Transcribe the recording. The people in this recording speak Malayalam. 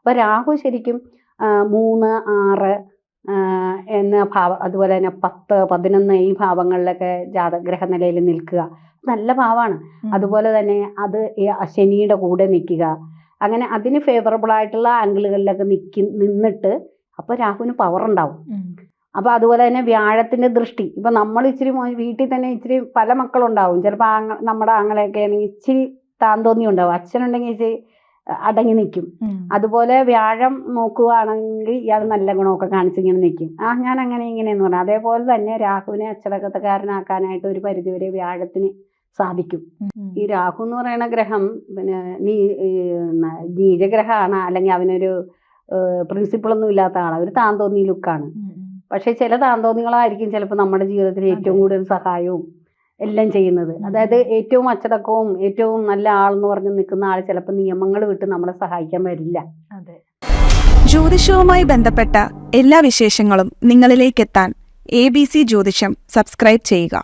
അപ്പോൾ രാഹു ശരിക്കും 3, 6 എന്ന ഭാവം, അതുപോലെ തന്നെ 10, 11 ഈ ഭാവങ്ങളിലൊക്കെ ഗ്രഹനിലയിൽ നിൽക്കുക നല്ല ഭാവമാണ്. അതുപോലെ തന്നെ അത് ശനിയുടെ കൂടെ നിൽക്കുക, അങ്ങനെ അതിന് ഫേവറബിൾ ആയിട്ടുള്ള ആംഗിളുകളിലൊക്കെ നിന്നിട്ട് അപ്പോൾ രാഹുവിന് പവർ ഉണ്ടാവും. അപ്പോൾ അതുപോലെ തന്നെ വ്യാഴത്തിൻ്റെ ദൃഷ്ടി, ഇപ്പം നമ്മൾ ഇച്ചിരി വീട്ടിൽ തന്നെ ഇച്ചിരി പല മക്കളുണ്ടാവും, ചിലപ്പോൾ നമ്മുടെ ആങ്ങളെയൊക്കെ ആണെങ്കിൽ ഇച്ചിരി താന്തോന്നി ഉണ്ടാവും, അച്ഛനുണ്ടെങ്കിൽ ഇച്ചിരി അടങ്ങി നിൽക്കും. അതുപോലെ വ്യാഴം നോക്കുകയാണെങ്കിൽ ഇയാൾ നല്ല ഗുണമൊക്കെ കാണിച്ചിങ്ങനെ നിൽക്കും, ഞാൻ അങ്ങനെ ഇങ്ങനെയെന്ന് പറഞ്ഞാൽ. അതേപോലെ തന്നെ രാഹുവിനെ അച്ചടക്കത്തക്കാരനാക്കാനായിട്ട് ഒരു പരിധിവരെ വ്യാഴത്തിന് സാധിക്കും. ഈ രാഹു എന്ന് പറയുന്ന ഗ്രഹം പിന്നെ നീചഗ്രഹമാണ്, അല്ലെങ്കിൽ അവനൊരു പ്രിൻസിപ്പിളൊന്നും ഇല്ലാത്ത ആളാണ്, ഒരു താന്തോന്നി ലുക്കാണ്. പക്ഷെ ചില താന്തോന്നികളായിരിക്കും ചിലപ്പോൾ നമ്മുടെ ജീവിതത്തിൽ ഏറ്റവും കൂടുതൽ സഹായവും എല്ലാം ചെയ്യുന്നത്. അതായത് ഏറ്റവും അച്ചടക്കവും ഏറ്റവും നല്ല ആളെന്ന് പറഞ്ഞ് നിൽക്കുന്ന ആൾ ചിലപ്പോൾ നിയമങ്ങൾ വിട്ട് നമ്മളെ സഹായിക്കാൻ വരില്ല. ജ്യോതിഷവുമായി ബന്ധപ്പെട്ട എല്ലാ വിശേഷങ്ങളും നിങ്ങളിലേക്കെത്താൻ ABC ജ്യോതിഷം സബ്സ്ക്രൈബ് ചെയ്യുക.